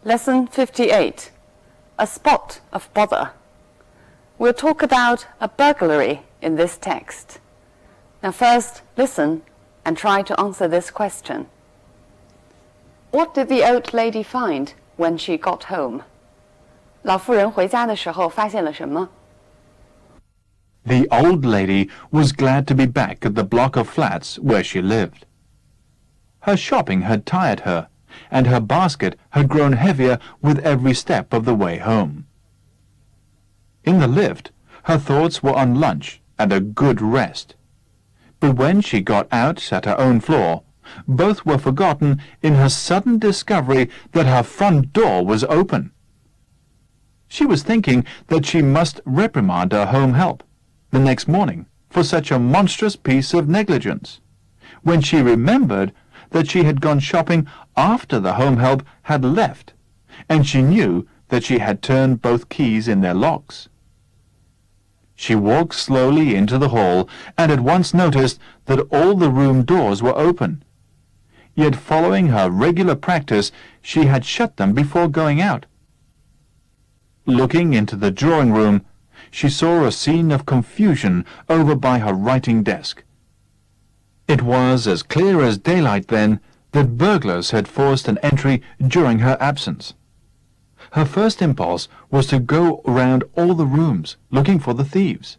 Lesson 58. A spot of bother. We'll talk about a burglary in this text. Now first, listen and try to answer this question. What did the old lady find when she got home? 老妇人回家的时候发现了什么？ The old lady was glad to be back at the block of flats where she lived. Her shopping had tired her, and her basket had grown heavier with every step of the way home. In the lift, her thoughts were on lunch and a good rest. But when she got out at her own floor, both were forgotten in her sudden discovery that her front door was open. She was thinking that she must reprimand her home help the next morning for such a monstrous piece of negligence, when she remembered that she had gone shopping after the home help had left, and she knew that she had turned both keys in their locks. She walked slowly into the hall and at once noticed that all the room doors were open. Yet following her regular practice, she had shut them before going out. Looking into the drawing room, she saw a scene of confusion over by her writing desk. It was as clear as daylight then that burglars had forced an entry during her absence. Her first impulse was to go round all the rooms looking for the thieves,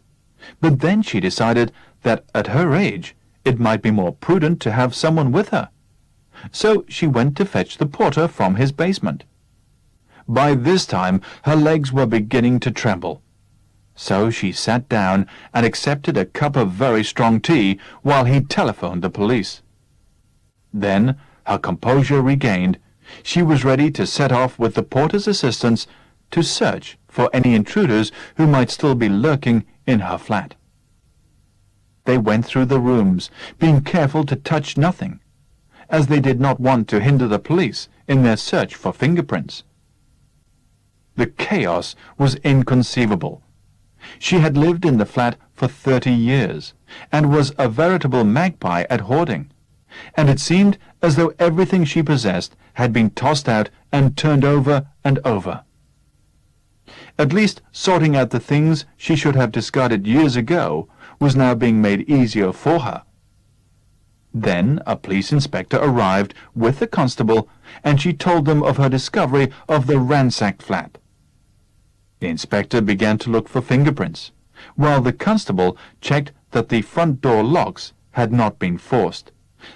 but then she decided that at her age it might be more prudent to have someone with her. So she went to fetch the porter from his basement. By this time her legs were beginning to tremble. So she sat down and accepted a cup of very strong tea while he telephoned the police. Then, her composure regained, she was ready to set off with the porter's assistance to search for any intruders who might still be lurking in her flat. They went through the rooms, being careful to touch nothing, as they did not want to hinder the police in their search for fingerprints. The chaos was inconceivable. She had lived in the flat for 30 years, and was a veritable magpie at hoarding, and it seemed as though everything she possessed had been tossed out and turned over and over. At least sorting out the things she should have discarded years ago was now being made easier for her. Then a police inspector arrived with the constable, and she told them of her discovery of the ransacked flat. The inspector began to look for fingerprints, while the constable checked that the front door locks had not been forced,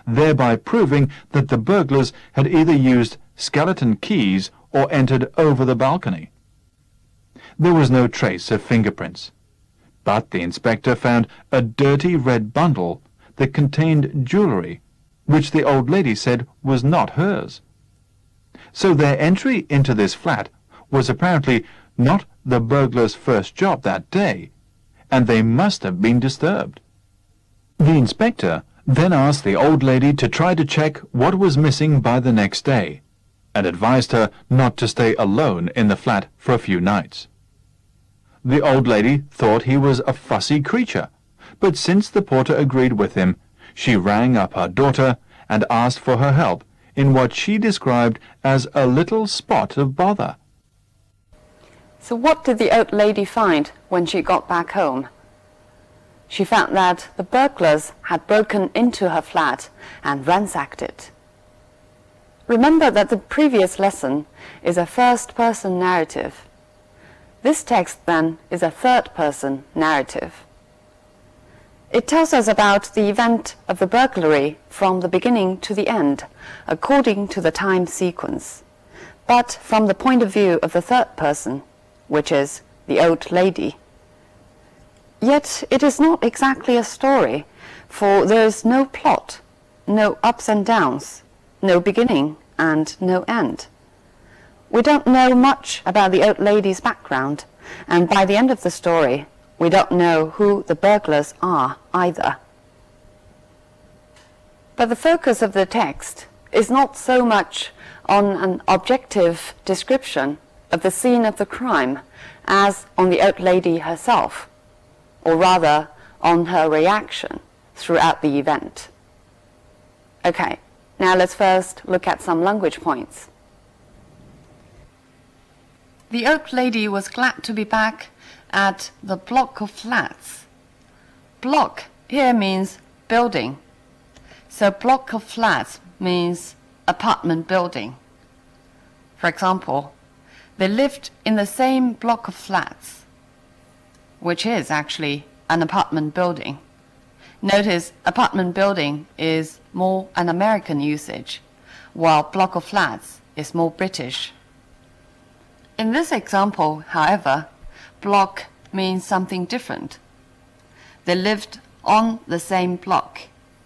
thereby proving that the burglars had either used skeleton keys or entered over the balcony. There was no trace of fingerprints, but the inspector found a dirty red bundle that contained jewellery, which the old lady said was not hers. So their entry into this flat was apparently not the burglar's first job that day, and they must have been disturbed. The inspector then asked the old lady to try to check what was missing by the next day, and advised her not to stay alone in the flat for a few nights. The old lady thought he was a fussy creature, but since the porter agreed with him, she rang up her daughter and asked for her help in what she described as a little spot of bother. So what did the old lady find when she got back home? She found that the burglars had broken into her flat and ransacked it. Remember that the previous lesson is a first-person narrative. This text, then, is a third-person narrative. It tells us about the event of the burglary from the beginning to the end, according to the time sequence, but from the point of view of the third person, which is the old lady. Yet it is not exactly a story, for there is no plot, no ups and downs, no beginning and no end. We don't know much about the old lady's background, and by the end of the story, we don't know who the burglars are either. But the focus of the text is not so much on an objective description of the scene of the crime as on the old lady herself, or rather on her reaction throughout the event. Okay, now let's first look at some language points. The old lady was glad to be back at the block of flats. Block here means building. So block of flats means apartment building. For example, they lived in the same block of flats, which is actually an apartment building. Notice apartment building is more an American usage, while block of flats is more British. In this example, however, block means something different. They lived on the same block.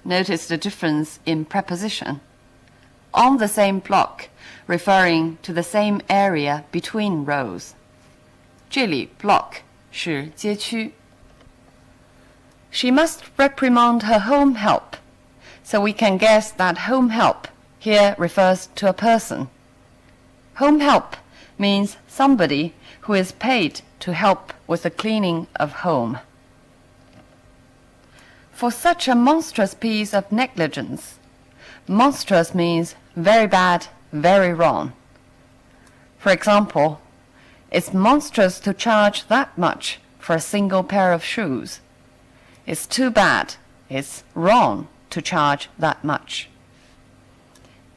Notice the difference in preposition. On the same block, referring to the same area between rows. 这里 block 是街区。She must reprimand her home help, so we can guess that home help here refers to a person. Home help means somebody who is paid to help with the cleaning of home. For such a monstrous piece of negligence, monstrous means very bad, very wrong. For example, it's monstrous to charge that much for a single pair of shoes. It's too bad, it's wrong to charge that much.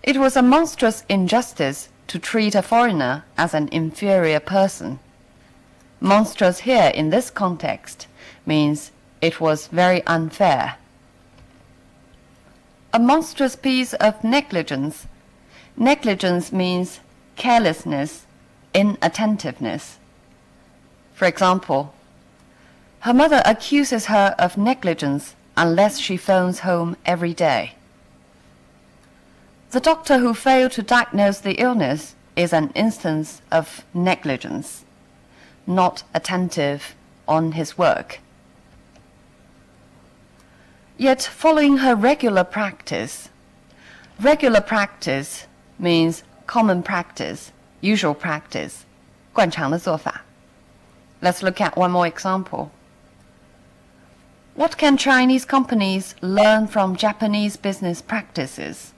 It was a monstrous injustice to treat a foreigner as an inferior person. Monstrous here in this context means it was very unfair. A monstrous piece of negligence. Negligence means carelessness, inattentiveness. For example, her mother accuses her of negligence unless she phones home every day. The doctor who failed to diagnose the illness is an instance of negligence, not attentive on his work. Yet following her regular practice means common practice, usual practice, 惯常的做法. Let's look at one more example. What can Chinese companies learn from Japanese business practices?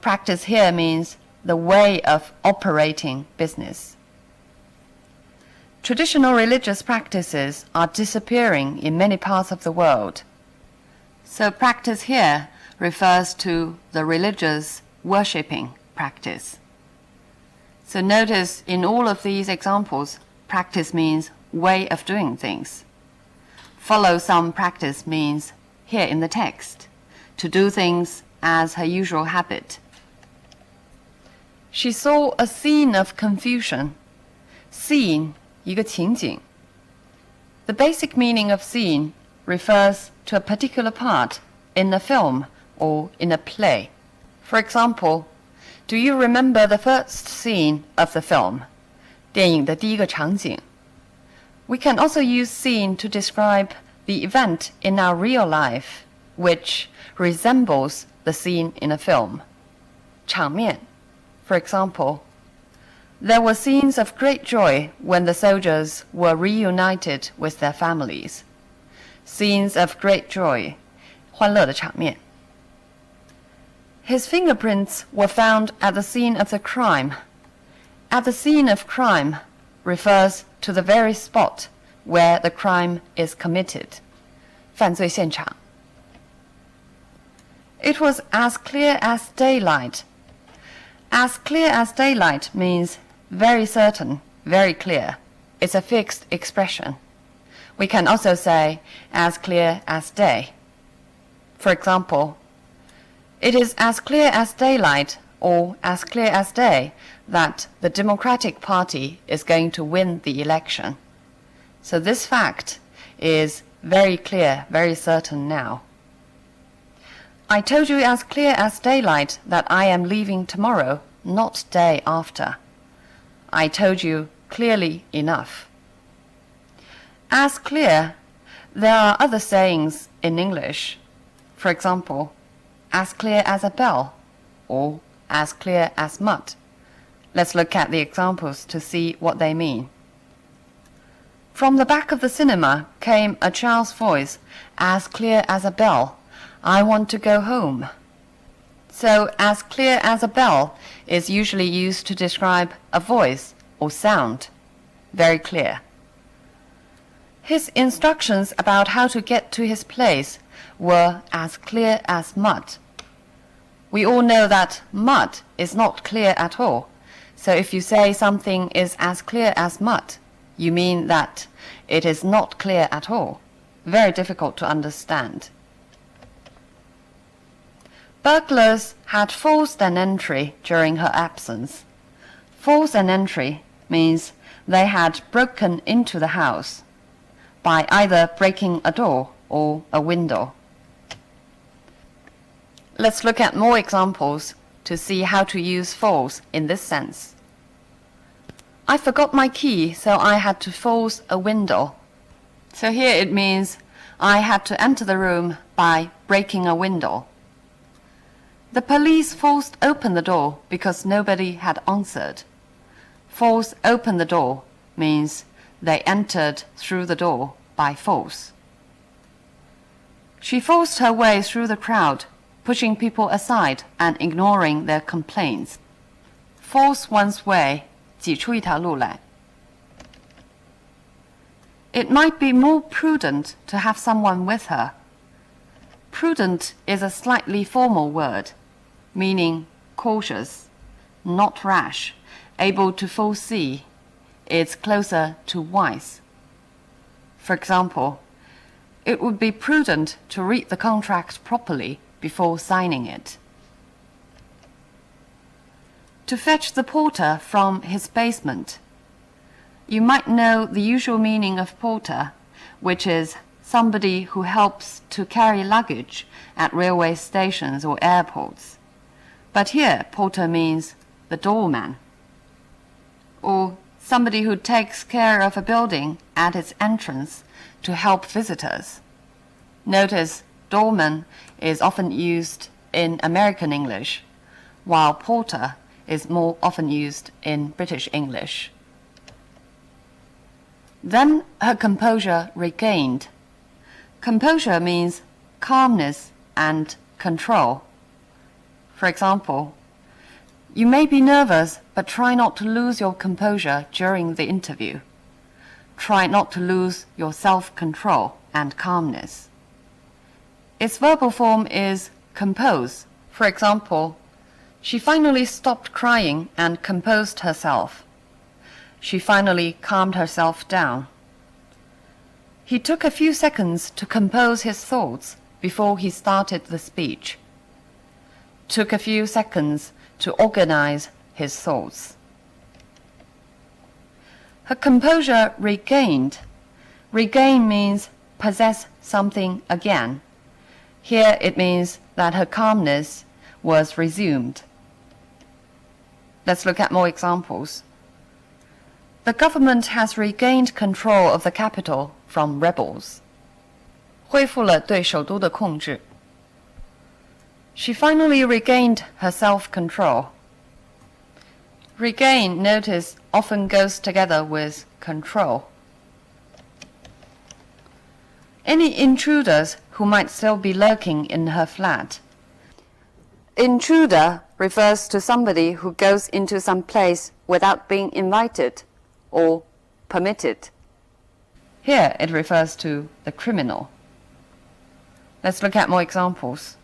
Practice here means the way of operating business. Traditional religious practices are disappearing in many parts of the world. So practice here refers to the religious worshipping practice. So notice in all of these examples, practice means way of doing things. Follow some practice means, here in the text, to do things as her usual habit. She saw a scene of confusion. Scene, 一个情景. The basic meaning of scene refers to a particular part in a film or in a play. For example, do you remember the first scene of the film? 电影的第一个场景. We can also use scene to describe the event in our real life, which resembles the scene in a film. 场面. For example, there were scenes of great joy when the soldiers were reunited with their families. Scenes of great joy, 欢乐的场面. His fingerprints were found at the scene of the crime. At the scene of crime refers to the very spot where the crime is committed. 犯罪现场. It was as clear as daylight. As clear as daylight means very certain, very clear. It's a fixed expression. We can also say as clear as day. For example, it is as clear as daylight or as clear as day that the Democratic Party is going to win the election. So this fact is very clear, very certain now. I told you as clear as daylight that I am leaving tomorrow, not day after. I told you clearly enough. As clear, there are other sayings in English. For example, as clear as a bell, or as clear as mud. Let's look at the examples to see what they mean. From the back of the cinema came a child's voice, as clear as a bell. I want to go home. So, as clear as a bell is usually used to describe a voice or sound, very clear. His instructions about how to get to his place were as clear as mud. We all know that mud is not clear at all, so if you say something is as clear as mud, you mean that it is not clear at all, very difficult to understand. Burglars had forced an entry during her absence. Force an entry means they had broken into the house by either breaking a door or a window. Let's look at more examples to see how to use force in this sense. I forgot my key, so I had to force a window. So here it means I had to enter the room by breaking a window. The police forced open the door because nobody had answered. Force open the door means they entered through the door by force. She forced her way through the crowd, pushing people aside and ignoring their complaints. Force one's way, 挤出一条路来. It might be more prudent to have someone with her. Prudent is a slightly formal word, meaning cautious, not rash, able to foresee. It's closer to wise. For example, it would be prudent to read the contract properly before signing it. To fetch the porter from his basement. You might know the usual meaning of porter, which is somebody who helps to carry luggage at railway stations or airports. But here, porter means the doorman, or somebody who takes care of a building at its entrance to help visitors. Notice doorman is often used in American English, while porter is more often used in British English. Then her composure regained. Composure means calmness and control. For example, you may be nervous, but try not to lose your composure during the interview. Try not to lose your self-control and calmness. Its verbal form is compose. For example, she finally stopped crying and composed herself. She finally calmed herself down. He took a few seconds to compose his thoughts before he started the speech. Took a few seconds to organize his thoughts. Her composure regained. Regain means possess something again. Here it means that her calmness was resumed. Let's look at more examples. The government has regained control of the capital from rebels. 恢复了对首都的控制. She finally regained her self-control. Regain, notice, often goes together with control. Any intruders who might still be lurking in her flat. Intruder refers to somebody who goes into some place without being invited or permitted. Here it refers to the criminal. Let's look at more examples.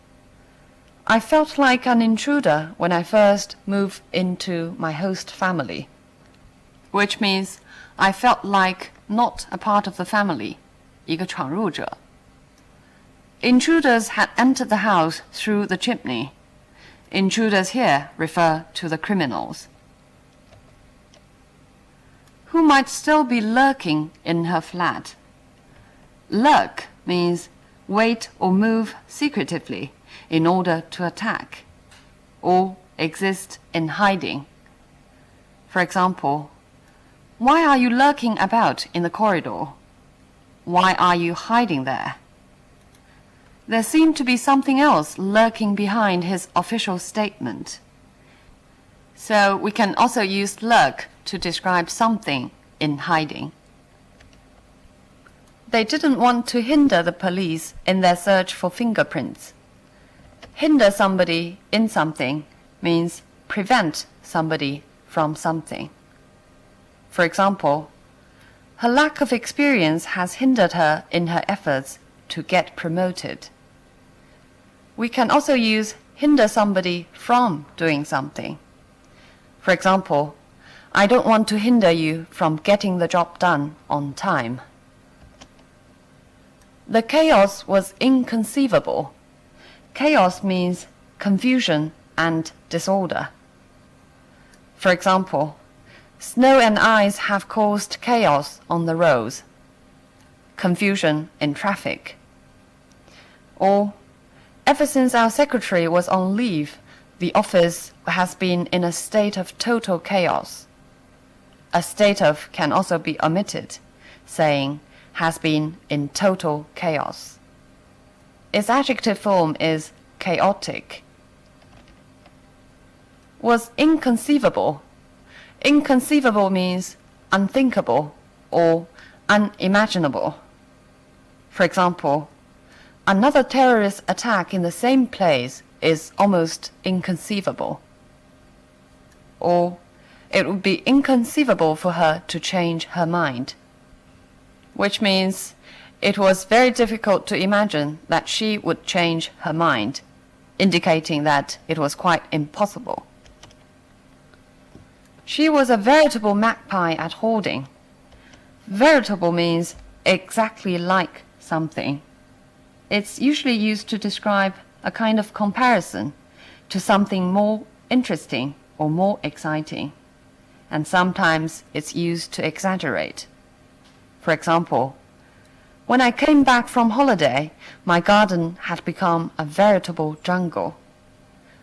I felt like an intruder when I first moved into my host family, which means I felt like not a part of the family, 一个闯入者. Intruders had entered the house through the chimney. Intruders here refer to the criminals. Who might still be lurking in her flat? Lurk means wait or move secretively in order to attack, or exist in hiding. For example, why are you lurking about in the corridor? Why are you hiding there? There seemed to be something else lurking behind his official statement. So we can also use lurk to describe something in hiding. They didn't want to hinder the police in their search for fingerprints. Hinder somebody in something means prevent somebody from something. For example, her lack of experience has hindered her in her efforts to get promoted. We can also use hinder somebody from doing something. For example, I don't want to hinder you from getting the job done on time. The chaos was inconceivable. Chaos means confusion and disorder. For example, snow and ice have caused chaos on the roads, confusion in traffic. Or, ever since our secretary was on leave, the office has been in a state of total chaos. A state of can also be omitted, saying has been in total chaos. Its adjective form is chaotic. Was inconceivable. Inconceivable means unthinkable or unimaginable. For example, another terrorist attack in the same place is almost inconceivable. Or, it would be inconceivable for her to change her mind, which means it was very difficult to imagine that she would change her mind, indicating that it was quite impossible. She was a veritable magpie at hoarding. Veritable means exactly like something. It's usually used to describe a kind of comparison to something more interesting or more exciting, and sometimes it's used to exaggerate. For example, when I came back from holiday, my garden had become a veritable jungle.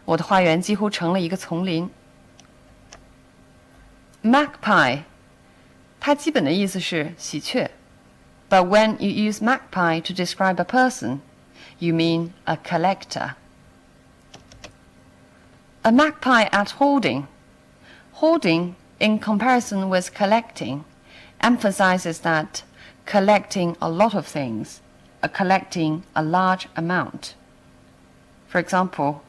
我的花园几乎成了一个丛林。Magpie, 它基本的意思是喜鹊。But when you use magpie to describe a person, you mean a collector. A magpie at hoarding. Hoarding, in comparison with collecting, emphasizes that collecting a lot of things, collecting a large amount. For example,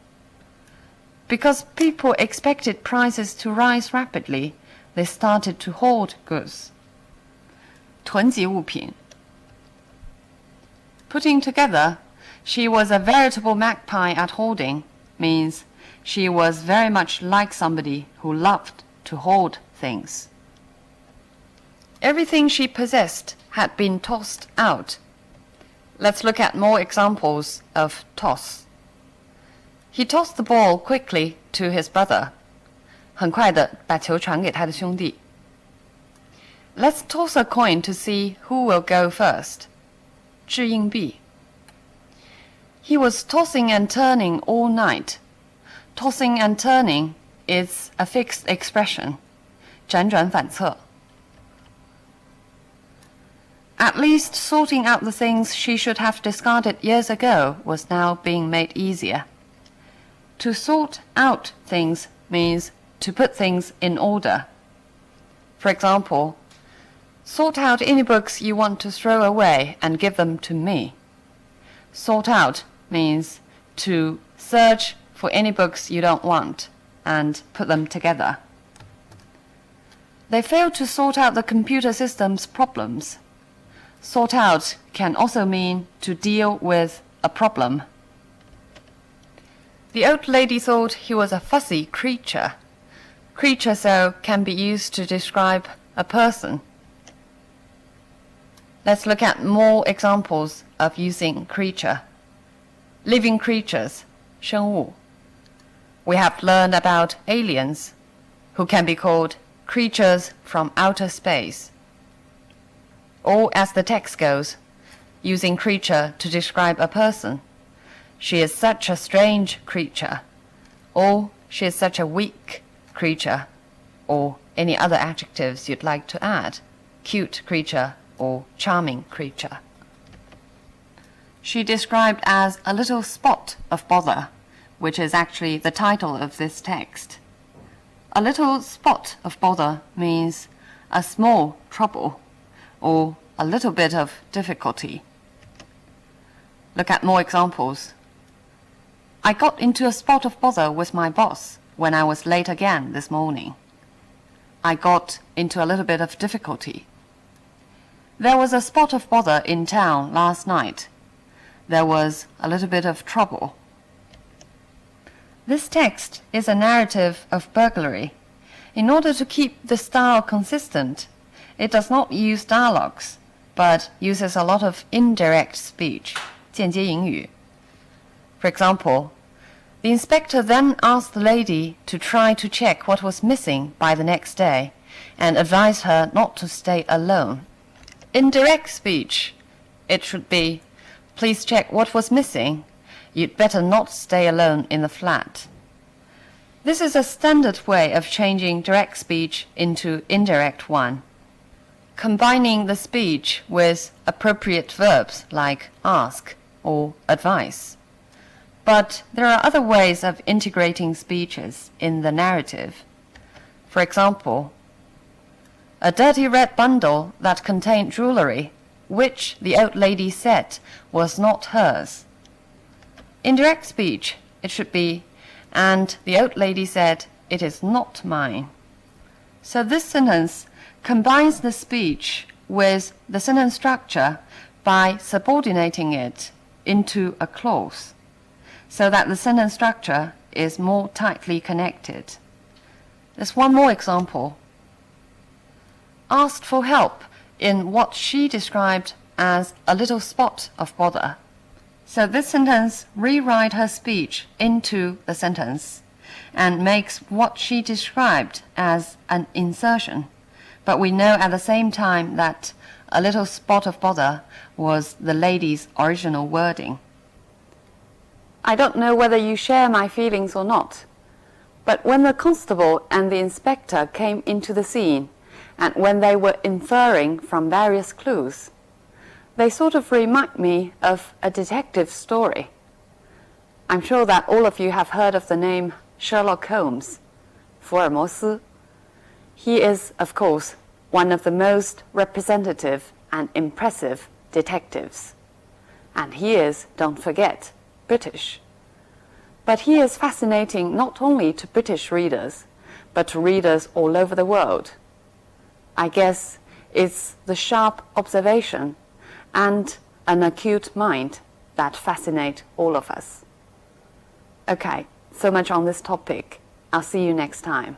because people expected prices to rise rapidly, they started to hoard goods. 囤积物品. Putting together, she was a veritable magpie at hoarding means she was very much like somebody who loved to hoard things. Everything she possessed had been tossed out. Let's look at more examples of toss. He tossed the ball quickly to his brother. 很快地把球传给他的兄弟。Let's toss a coin to see who will go first. 掷硬币。He was tossing and turning all night. Tossing and turning is a fixed expression. 辗转反侧。At least sorting out the things she should have discarded years ago was now being made easier. To sort out things means to put things in order. For example, sort out any books you want to throw away and give them to me. Sort out means to search for any books you don't want and put them together. They failed to sort out the computer system's problems. Sort out can also mean to deal with a problem. The old lady thought he was a fussy creature. Creature so can be used to describe a person. Let's look at more examples of using creature. Living creatures, 生物. We have learned about aliens, who can be called creatures from outer space. Or as the text goes, using creature to describe a person. She is such a strange creature, or she is such a weak creature, or any other adjectives you'd like to add, cute creature or charming creature. She described as a little spot of bother, which is actually the title of this text. A little spot of bother means a small trouble, or a little bit of difficulty. Look at more examples. I got into a spot of bother with my boss when I was late again this morning. I got into a little bit of difficulty. There was a spot of bother in town last night. There was a little bit of trouble. This text is a narrative of burglary. In order to keep the style consistent, it does not use dialogues, but uses a lot of indirect speech, 间接英语. For example, the inspector then asked the lady to try to check what was missing by the next day and advised her not to stay alone. In direct speech, it should be, please check what was missing. You'd better not stay alone in the flat. This is a standard way of changing direct speech into indirect one, combining the speech with appropriate verbs like ask or advise. But there are other ways of integrating speeches in the narrative. For example, a dirty red bundle that contained jewelry, which the old lady said was not hers. In direct speech, it should be, and the old lady said, it is not mine. So this sentence combines the speech with the sentence structure by subordinating it into a clause, so that the sentence structure is more tightly connected. There's one more example. Asked for help in what she described as a little spot of bother. So this sentence rewrites her speech into the sentence and makes what she described as an insertion. But we know at the same time that a little spot of bother was the lady's original wording. I don't know whether you share my feelings or not, but when the constable and the inspector came into the scene, and when they were inferring from various clues, they sort of remind me of a detective story. I'm sure that all of you have heard of the name Sherlock Holmes, 福尔摩斯. He is, of course, one of the most representative and impressive detectives. And he is, don't forget, British. But he is fascinating not only to British readers, but to readers all over the world. I guess it's the sharp observation and an acute mind that fascinate all of us. Okay, so much on this topic. I'll see you next time.